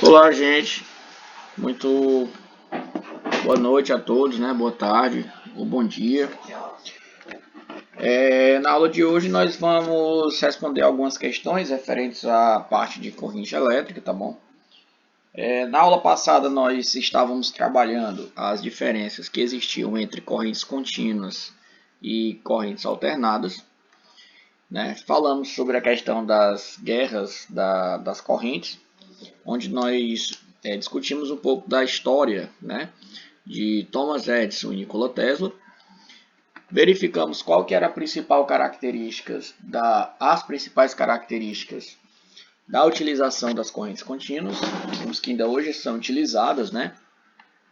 Olá, gente. Muito boa noite a todos, né? Boa tarde ou bom dia. Na aula de hoje nós vamos responder algumas questões referentes à parte de corrente elétrica, tá bom? Na aula passada nós estávamos trabalhando as diferenças que existiam entre correntes contínuas e correntes alternadas, né? Falamos sobre a questão das guerras das correntes, onde nós discutimos um pouco da história, né, de Thomas Edison e Nikola Tesla. Verificamos qual que era as principais características da utilização das correntes contínuas. Vimos que ainda hoje são utilizadas, né,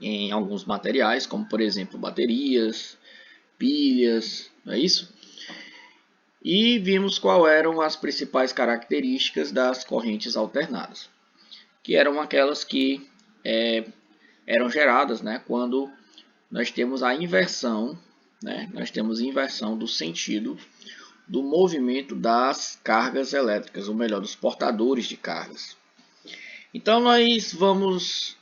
em alguns materiais, como por exemplo baterias, pilhas, não é isso? E vimos quais eram as principais características das correntes alternadas, que eram aquelas que eram geradas, né, quando nós temos a inversão, né, do sentido do movimento das cargas elétricas, ou melhor, dos portadores de cargas. Então nós vamos...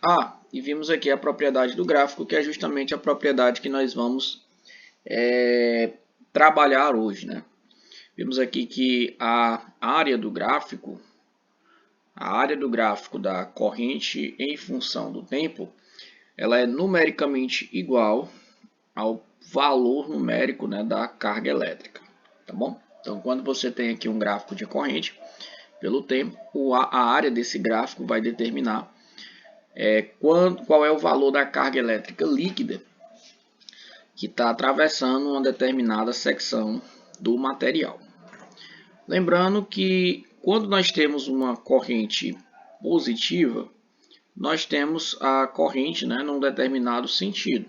e vimos aqui a propriedade do gráfico, que é justamente a propriedade que nós vamos trabalhar hoje, né? Vimos aqui que a área do gráfico da corrente em função do tempo, ela é numericamente igual ao valor numérico, né, da carga elétrica, tá bom? Então, quando você tem aqui um gráfico de corrente, pelo tempo, a área desse gráfico vai determinar qual é o valor da carga elétrica líquida que está atravessando uma determinada secção do material. Lembrando que quando nós temos uma corrente positiva, nós temos a corrente, né, num determinado sentido.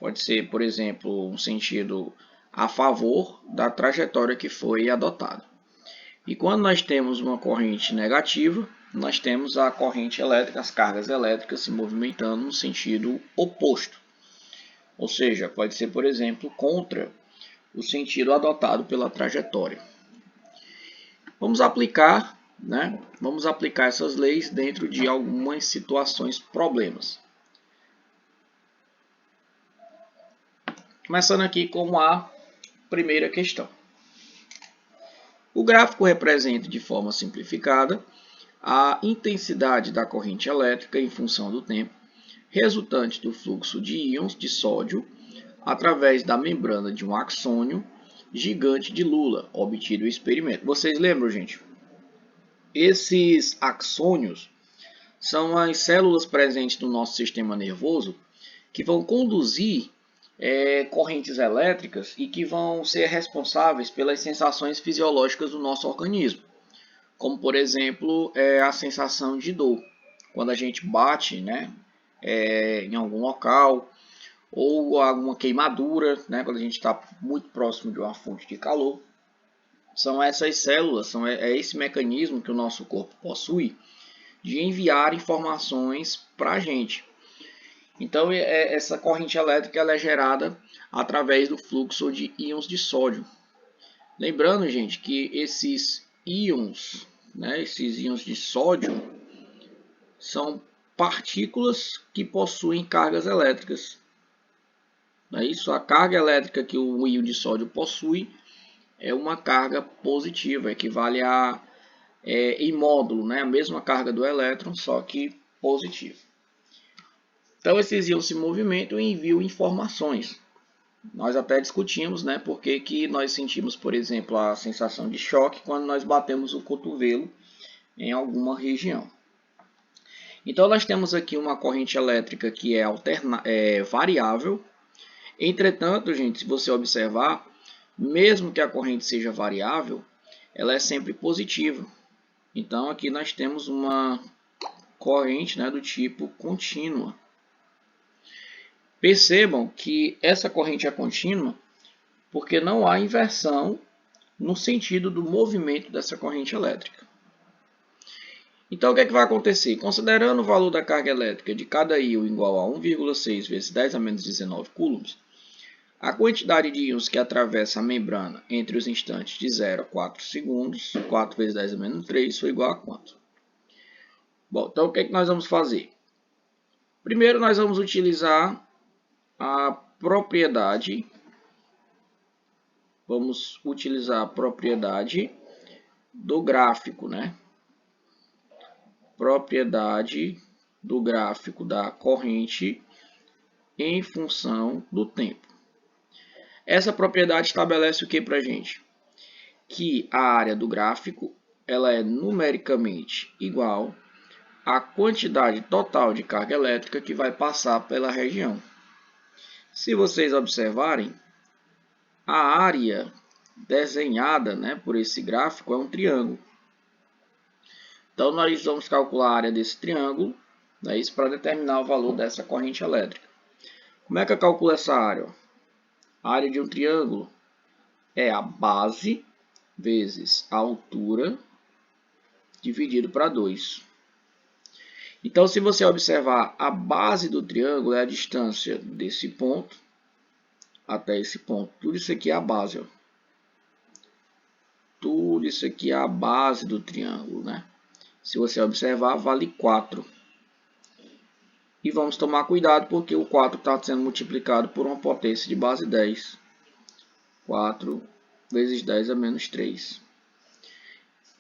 Pode ser, por exemplo, um sentido a favor da trajetória que foi adotada. E quando nós temos uma corrente negativa, nós temos a corrente elétrica, as cargas elétricas se movimentando no sentido oposto. Ou seja, pode ser, por exemplo, contra o sentido adotado pela trajetória. Vamos aplicar essas leis dentro de algumas situações, problemas. Começando aqui com a primeira questão. O gráfico representa de forma simplificada a intensidade da corrente elétrica em função do tempo, resultante do fluxo de íons de sódio através da membrana de um axônio gigante de Lula, obtido em experimento. Vocês lembram, gente? Esses axônios são as células presentes no nosso sistema nervoso que vão conduzir correntes elétricas e que vão ser responsáveis pelas sensações fisiológicas do nosso organismo, como por exemplo a sensação de dor, quando a gente bate, né, em algum local, ou alguma queimadura, né, quando a gente está muito próximo de uma fonte de calor. São essas células, é esse mecanismo que o nosso corpo possui de enviar informações para a gente. Então, essa corrente elétrica ela é gerada através do fluxo de íons de sódio. Lembrando, gente, que esses íons, né, esses íons de sódio, são partículas que possuem cargas elétricas. Não é isso? A carga elétrica que o íon de sódio possui é uma carga positiva, equivale a em módulo, né, a mesma carga do elétron, só que positiva. Então esses íons se movimentam e enviam informações. Nós até discutimos, né, por que nós sentimos, por exemplo, a sensação de choque quando nós batemos o cotovelo em alguma região. Então nós temos aqui uma corrente elétrica que é variável. Entretanto, gente, se você observar, mesmo que a corrente seja variável, ela é sempre positiva. Então aqui nós temos uma corrente, né, do tipo contínua. Percebam que essa corrente é contínua porque não há inversão no sentido do movimento dessa corrente elétrica. Então o que é que vai acontecer? Considerando o valor da carga elétrica de cada íon igual a 1,6 vezes 10 a menos 19 coulombs, A quantidade de íons que atravessa a membrana entre os instantes de 0 a 4 segundos, 4 vezes 10 a menos 3, foi igual a quanto? Bom, então o que é que nós vamos fazer? Primeiro nós vamos utilizar a propriedade. Vamos utilizar a propriedade do gráfico, né? Propriedade do gráfico da corrente em função do tempo. Essa propriedade estabelece o que para a gente? Que a área do gráfico ela é numericamente igual à quantidade total de carga elétrica que vai passar pela região. Se vocês observarem, a área desenhada, né, por esse gráfico é um triângulo. Então, nós vamos calcular a área desse triângulo, né, isso para determinar o valor dessa corrente elétrica. Como é que eu calculo essa área? A área de um triângulo é a base vezes a altura dividido para 2. Então, se você observar, a base do triângulo é a distância desse ponto até esse ponto. Tudo isso aqui é a base. Ó. Tudo isso aqui é a base do triângulo, né? Se você observar, vale 4. E vamos tomar cuidado porque o 4 está sendo multiplicado por uma potência de base 10. 4 vezes 10 a menos 3.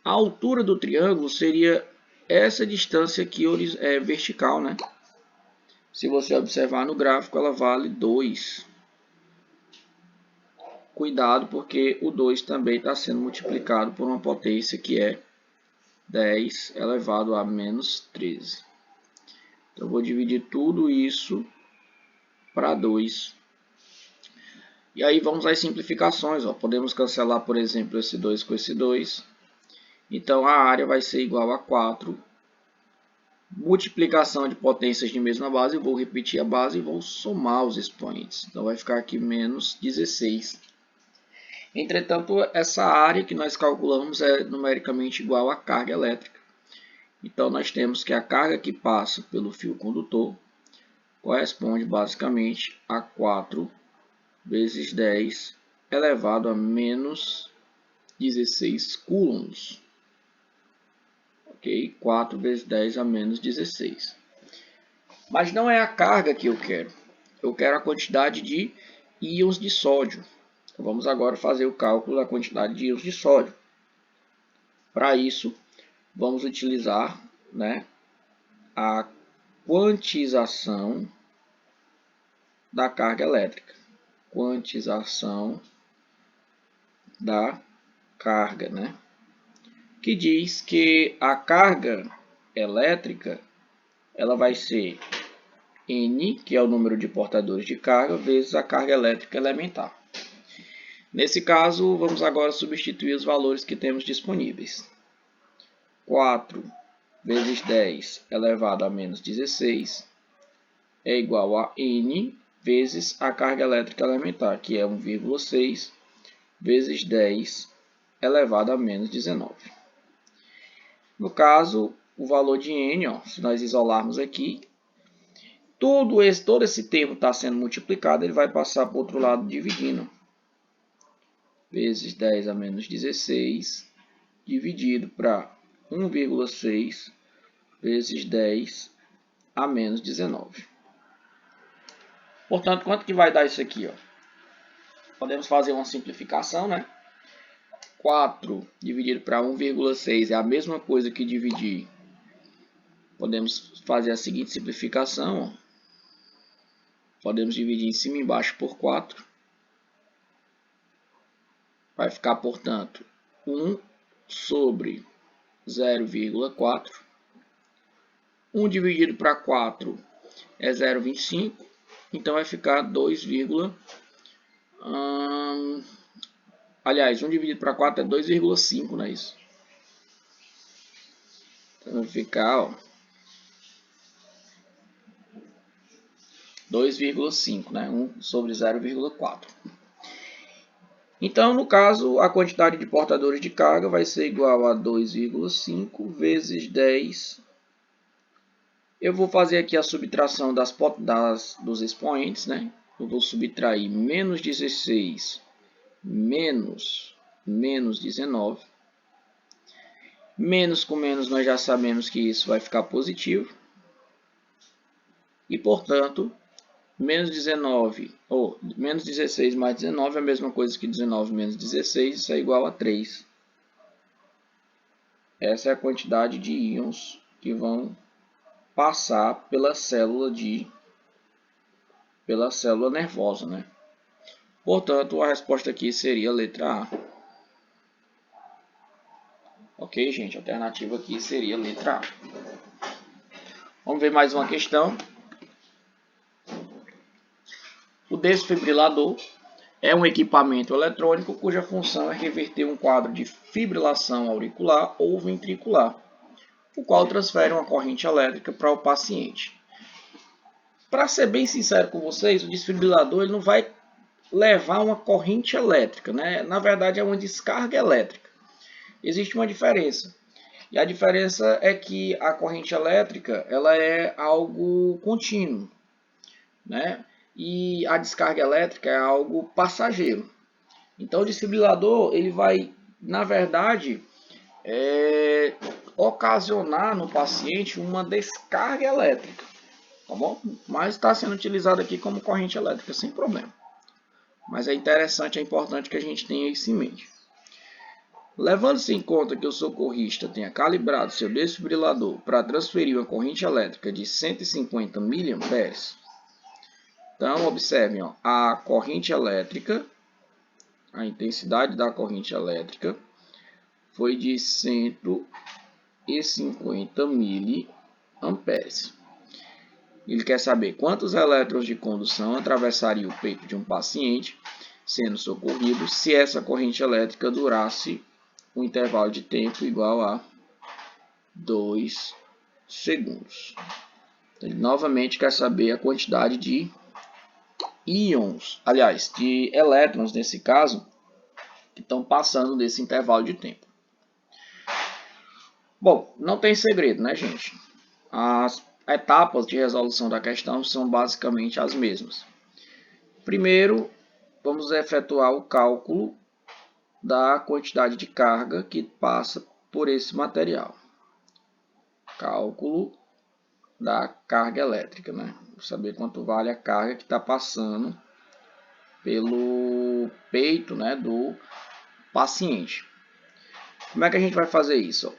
A altura do triângulo seria essa distância aqui vertical, né? Se você observar no gráfico, ela vale 2. Cuidado porque o 2 também está sendo multiplicado por uma potência que é 10 elevado a menos 13. Então, eu vou dividir tudo isso para 2. E aí vamos às simplificações. Ó. Podemos cancelar, por exemplo, esse 2 com esse 2. Então, a área vai ser igual a 4. Multiplicação de potências de mesma base. Eu vou repetir a base e vou somar os expoentes. Então, vai ficar aqui menos 16. Entretanto, essa área que nós calculamos é numericamente igual à carga elétrica. Então, nós temos que a carga que passa pelo fio condutor corresponde basicamente a 4 vezes 10 elevado a menos 16 coulombs. Ok? 4 vezes 10 a menos 16. Mas não é a carga que eu quero. Eu quero a quantidade de íons de sódio. Então, vamos agora fazer o cálculo da quantidade de íons de sódio. Para isso, vamos utilizar, né, a quantização da carga elétrica. Quantização da carga, né? Que diz que a carga elétrica ela vai ser N, que é o número de portadores de carga, vezes a carga elétrica elementar. Nesse caso, vamos agora substituir os valores que temos disponíveis. 4 vezes 10 elevado a menos 16 é igual a N vezes a carga elétrica elementar, que é 1,6 vezes 10 elevado a menos 19. No caso, o valor de N, ó, se nós isolarmos aqui, todo esse termo está sendo multiplicado, ele vai passar para o outro lado dividindo. Vezes 10 a menos 16, dividido para 1,6 vezes 10 a menos 19. Portanto, quanto que vai dar isso aqui? Ó? Podemos fazer uma simplificação, né? 4 dividido para 1,6 é a mesma coisa que dividir. Podemos fazer a seguinte simplificação. Ó. Podemos dividir em cima e embaixo por 4. Vai ficar, portanto, 1 sobre 0,4. 1 dividido para 4 é 0,25. Então, vai ficar 2, aliás, 1 dividido para 4 é 2,5, não é isso? Então, vai ficar 2,5, né? 1 sobre 0,4. Então, no caso, a quantidade de portadores de carga vai ser igual a 2,5 vezes 10. Eu vou fazer aqui a subtração dos expoentes, né? eu vou subtrair menos 16 menos 19. Menos com menos nós já sabemos que isso vai ficar positivo. E, portanto, menos 19, ou menos 16 mais 19 é a mesma coisa que 19 menos 16, isso é igual a 3. Essa é a quantidade de íons que vão passar pela célula nervosa, né? Portanto, a resposta aqui seria a letra A. Ok, gente? A alternativa aqui seria a letra A. Vamos ver mais uma questão. O desfibrilador é um equipamento eletrônico cuja função é reverter um quadro de fibrilação auricular ou ventricular, o qual transfere uma corrente elétrica para o paciente. Para ser bem sincero com vocês, o desfibrilador ele não vai levar uma corrente elétrica, né? Na verdade é uma descarga elétrica. Existe uma diferença. E a diferença é que a corrente elétrica ela é algo contínuo, né? E a descarga elétrica é algo passageiro. Então o desfibrilador ele vai, na verdade, ocasionar no paciente uma descarga elétrica, tá bom? Mas está sendo utilizado aqui como corrente elétrica sem problema. Mas é interessante, é importante que a gente tenha isso em mente. Levando-se em conta que o socorrista tenha calibrado seu desfibrilador para transferir uma corrente elétrica de 150 mA, então observem, ó, a corrente elétrica, a intensidade da corrente elétrica foi de 150 mA. Ele quer saber quantos elétrons de condução atravessaria o peito de um paciente sendo socorrido se essa corrente elétrica durasse um intervalo de tempo igual a 2 segundos. Ele novamente quer saber a quantidade de íons, aliás, de elétrons nesse caso, que estão passando desse intervalo de tempo. Bom, não tem segredo, né, gente? As etapas de resolução da questão são basicamente as mesmas. Primeiro, vamos efetuar o cálculo da quantidade de carga que passa por esse material. Cálculo da carga elétrica, né? Saber quanto vale a carga que está passando pelo peito, né, do paciente. Como é que a gente vai fazer isso?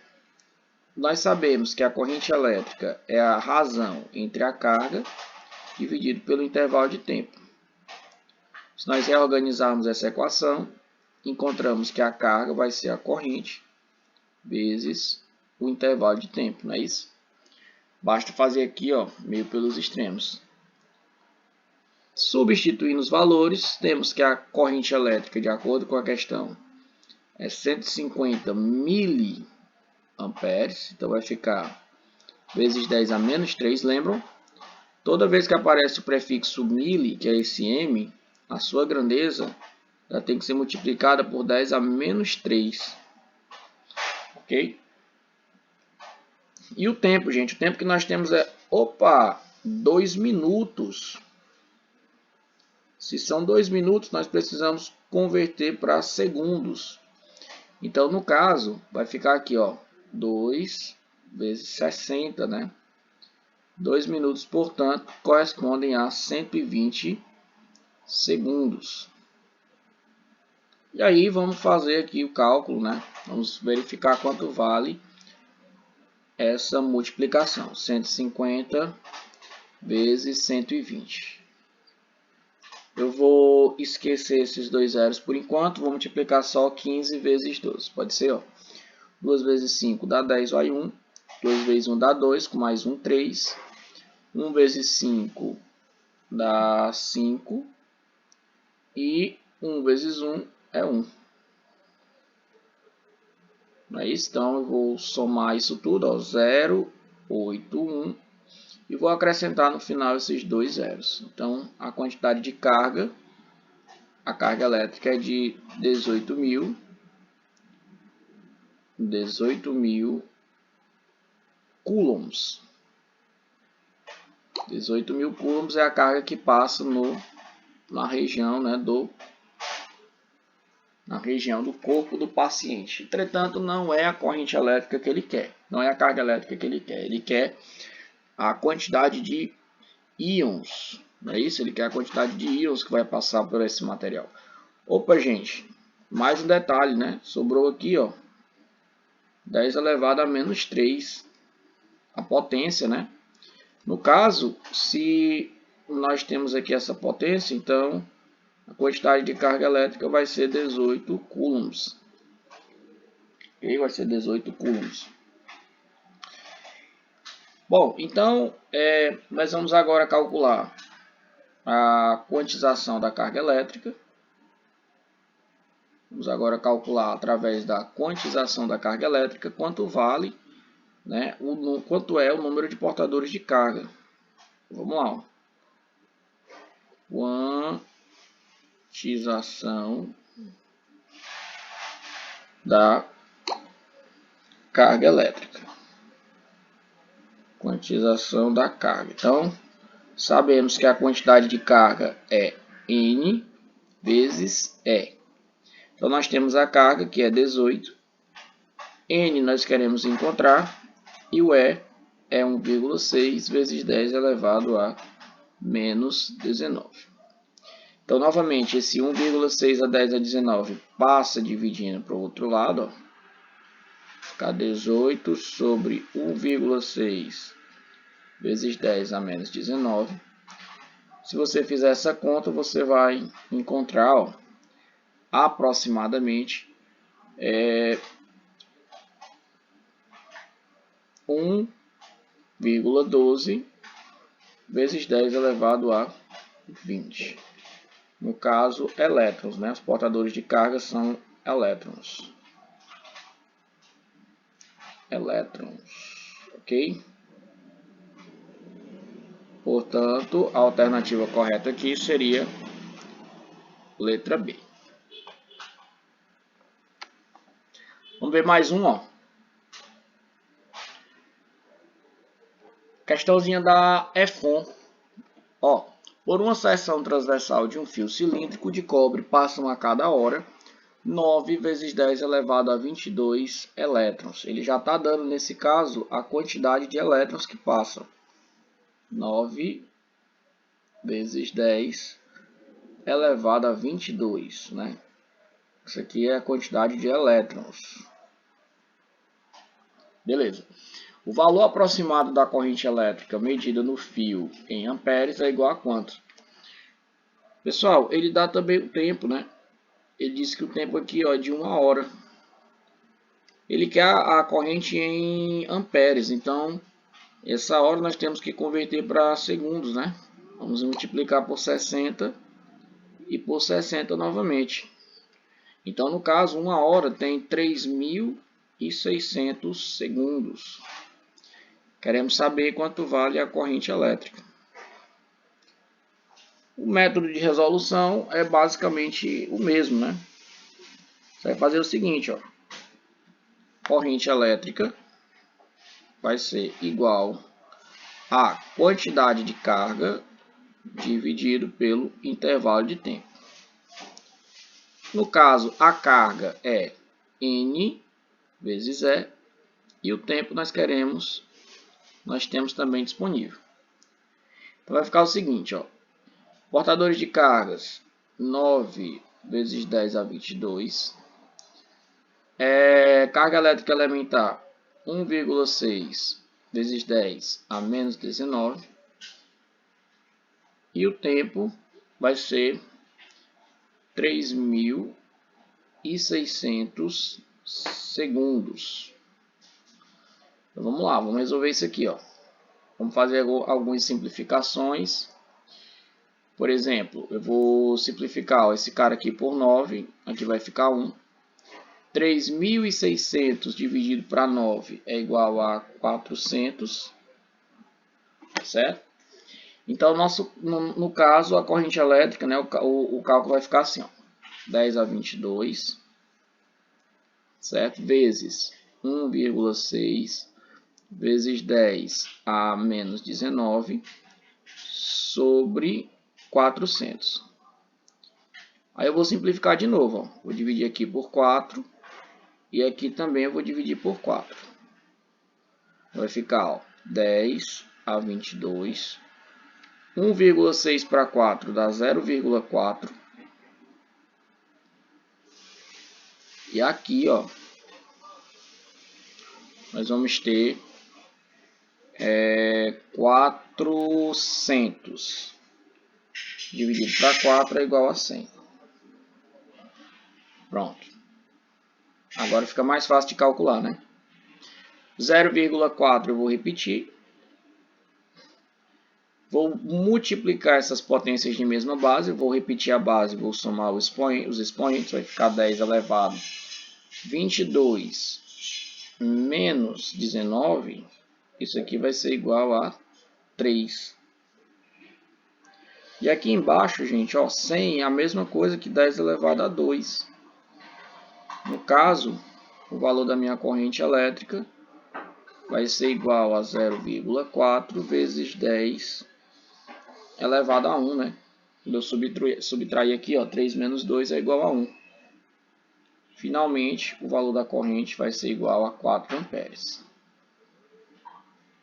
Nós sabemos que a corrente elétrica é a razão entre a carga dividido pelo intervalo de tempo. Se nós reorganizarmos essa equação, encontramos que a carga vai ser a corrente vezes o intervalo de tempo, não é isso? Basta fazer aqui, ó, meio pelos extremos. Substituindo os valores, temos que a corrente elétrica, de acordo com a questão, é 150 mA, então vai ficar vezes 10 a menos 3, lembram? Toda vez que aparece o prefixo mili, que é esse m, a sua grandeza ela tem que ser multiplicada por 10 a menos 3. Ok? E o tempo, gente? O tempo que nós temos é, 2 minutos. Se são 2 minutos, nós precisamos converter para segundos. Então, no caso, vai ficar aqui, ó, 2 vezes 60, né? 2 minutos, portanto, correspondem a 120 segundos. E aí, vamos fazer aqui o cálculo, né? Vamos verificar quanto vale essa multiplicação. 150 vezes 120. Eu vou esquecer esses dois zeros por enquanto. Vou multiplicar só 15 vezes 12. Pode ser, ó. 2 vezes 5 dá 10, vai 1. 2 vezes 1 dá 2, com mais 1, 3. 1 vezes 5 dá 5. E 1 vezes 1 é 1. Não é isso? Então, eu vou somar isso tudo, ó, 0, 8, 1. E vou acrescentar no final esses dois zeros. Então, a quantidade de carga, a carga elétrica é de 18.000 coulombs. 18.000 coulombs é a carga que passa no na região, né, na região do corpo do paciente. Entretanto, não é a corrente elétrica que ele quer, não é a carga elétrica que ele quer a quantidade de íons, não é isso? Ele quer a quantidade de íons que vai passar por esse material. Opa, gente, mais um detalhe, né? Sobrou aqui, ó, 10 elevado a menos 3, a potência, né? No caso, se nós temos aqui essa potência, então a quantidade de carga elétrica vai ser 18 coulombs. Ok? Vai ser 18 coulombs. Bom, então nós vamos agora calcular a quantização da carga elétrica. Vamos agora calcular através da quantização da carga elétrica quanto vale, né, quanto é o número de portadores de carga. Vamos lá. Quantização da carga elétrica. Quantização da carga. Então, sabemos que a quantidade de carga é N vezes E. Então, nós temos a carga, que é 18. N nós queremos encontrar. E o E é 1,6 vezes 10 elevado a menos 19. Então, novamente, esse 1,6 a 10 a 19 passa dividindo para o outro lado. Ó. Fica 18 sobre 1,6 vezes 10 a menos 19. Se você fizer essa conta, você vai encontrar, ó, aproximadamente 1,12 vezes 10 elevado a 20. No caso, elétrons, né? Os portadores de carga são elétrons. Ok? Portanto, a alternativa correta aqui seria letra B. Vamos ver mais um, ó. Questãozinha da EFON. Ó, por uma seção transversal de um fio cilíndrico de cobre passam a cada hora 9 vezes 10 elevado a 22 elétrons. Ele já está dando, nesse caso, a quantidade de elétrons que passam. 9 vezes 10 elevado a 22, né? Isso aqui é a quantidade de elétrons. Beleza. O valor aproximado da corrente elétrica medida no fio em amperes é igual a quanto? Pessoal, ele dá também o tempo, né? Ele diz que o tempo aqui, ó, é de 1 hora. Ele quer a corrente em amperes, então essa hora nós temos que converter para segundos, né? Vamos multiplicar por 60 e por 60 novamente. Então, no caso, 1 hora tem 3.600 segundos. Queremos saber quanto vale a corrente elétrica. O método de resolução é basicamente o mesmo, né? Você vai fazer o seguinte, ó. Corrente elétrica vai ser igual a quantidade de carga dividido pelo intervalo de tempo. No caso, a carga é N vezes E e o tempo nós temos também disponível. Então vai ficar o seguinte, ó. Portadores de cargas 9 vezes 10 a 22. Carga elétrica elementar 1,6 vezes 10 a menos 19. E o tempo vai ser 3.600 segundos. Então, vamos lá, vamos resolver isso aqui, ó. Vamos fazer algumas simplificações. Por exemplo, eu vou simplificar, ó, esse cara aqui por 9, aqui vai ficar 1. 3.600 dividido para 9 é igual a 400, certo? Então, no caso, a corrente elétrica, né, o cálculo vai ficar assim, ó, 10 a 22, certo? Vezes 1,6 vezes 10 a menos 19 sobre 400. Aí eu vou simplificar de novo, ó. Vou dividir aqui por 4 e aqui também eu vou dividir por 4. Vai ficar, ó, 10 a 22. 1,6 para 4 dá 0,4. E aqui, ó, nós vamos ter 400 dividido para 4 é igual a 100. Pronto. Agora fica mais fácil de calcular, né? 0,4 eu vou repetir. Vou multiplicar essas potências de mesma base. Vou repetir a base, vou somar os expoentes. Vai ficar 10 elevado a 22 menos 19. Isso aqui vai ser igual a 3. E aqui embaixo, gente, ó, 100 é a mesma coisa que 10 elevado a 2. No caso, o valor da minha corrente elétrica vai ser igual a 0,4 vezes 10 elevado a 1, né? Quando eu subtrair aqui, ó, 3 menos 2 é igual a 1. Finalmente, o valor da corrente vai ser igual a 4 amperes.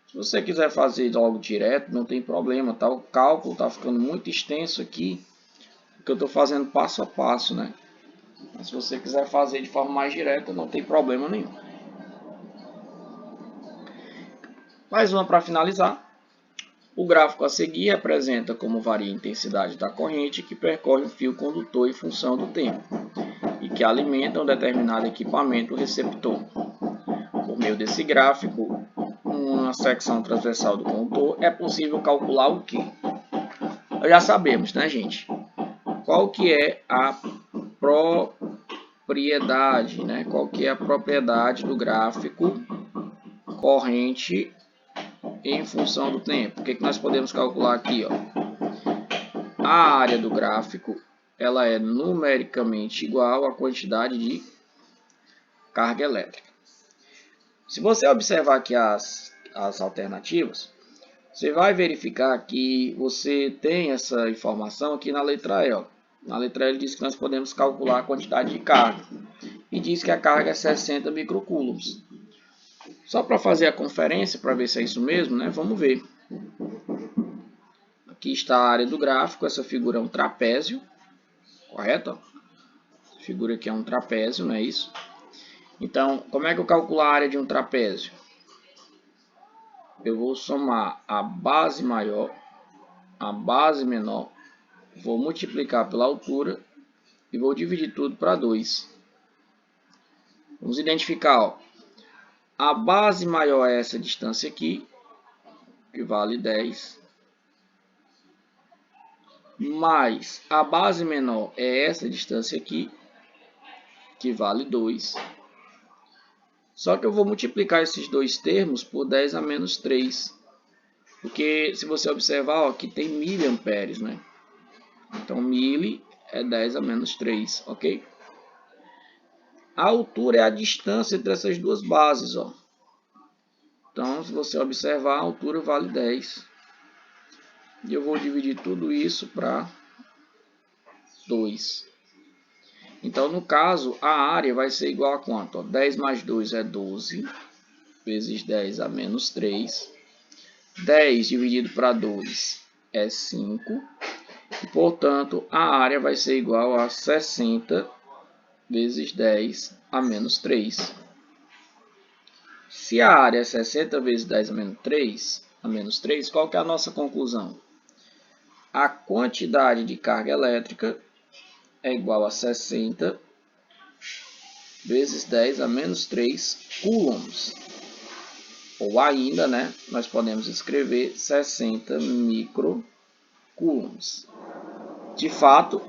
Se você quiser fazer logo direto, não tem problema, tá? O cálculo está ficando muito extenso aqui, porque eu estou fazendo passo a passo, né? Mas se você quiser fazer de forma mais direta, não tem problema nenhum. Mais uma para finalizar. O gráfico a seguir representa como varia a intensidade da corrente que percorre o fio condutor em função do tempo e que alimenta um determinado equipamento receptor. Por meio desse gráfico, uma secção transversal do condutor, é possível calcular o que? Nós já sabemos, né, gente? Qual que é a propriedade, né? Qual que é a propriedade do gráfico corrente em função do tempo? O que nós podemos calcular aqui, ó? A área do gráfico, ela é numericamente igual à quantidade de carga elétrica. Se você observar aqui as alternativas, você vai verificar que você tem essa informação aqui na letra E. Ó. Na letra E ele diz que nós podemos calcular a quantidade de carga. E diz que a carga é 60 microcoulombs. Só para fazer a conferência, para ver se é isso mesmo, né? Vamos ver. Aqui está a área do gráfico. Essa figura é um trapézio. Correto? Essa figura aqui é um trapézio, não é isso? Então, como é que eu calculo a área de um trapézio? Eu vou somar a base maior, a base menor, vou multiplicar pela altura e vou dividir tudo para 2. Vamos identificar, ó, a base maior é essa distância aqui, que vale 10, mais a base menor é essa distância aqui, que vale 2. Só que eu vou multiplicar esses dois termos por 10 a menos 3. Porque se você observar, ó, aqui tem miliamperes, né? Então, mili é 10 a menos 3, ok? A altura é a distância entre essas duas bases, ó. Então, se você observar, a altura vale 10. E eu vou dividir tudo isso para 2. Então, no caso, a área vai ser igual a quanto? Ó, 10 mais 2 é 12, vezes 10 a menos 3. 10 dividido para 2 é 5. E, portanto, a área vai ser igual a 60 vezes 10 a menos 3. Se a área é 60 vezes 10 a menos 3, qual que é a nossa conclusão? A quantidade de carga elétrica é igual a 60 vezes 10 a menos 3 coulombs. Ou ainda, né, nós podemos escrever 60 microcoulombs. De fato,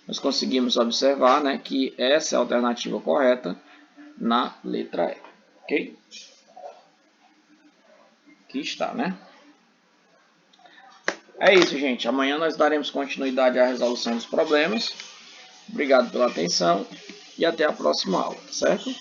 nós conseguimos observar, né, que essa é a alternativa correta na letra E. Ok? Aqui está, né? É isso, gente. Amanhã nós daremos continuidade à resolução dos problemas. Obrigado pela atenção e até a próxima aula, certo?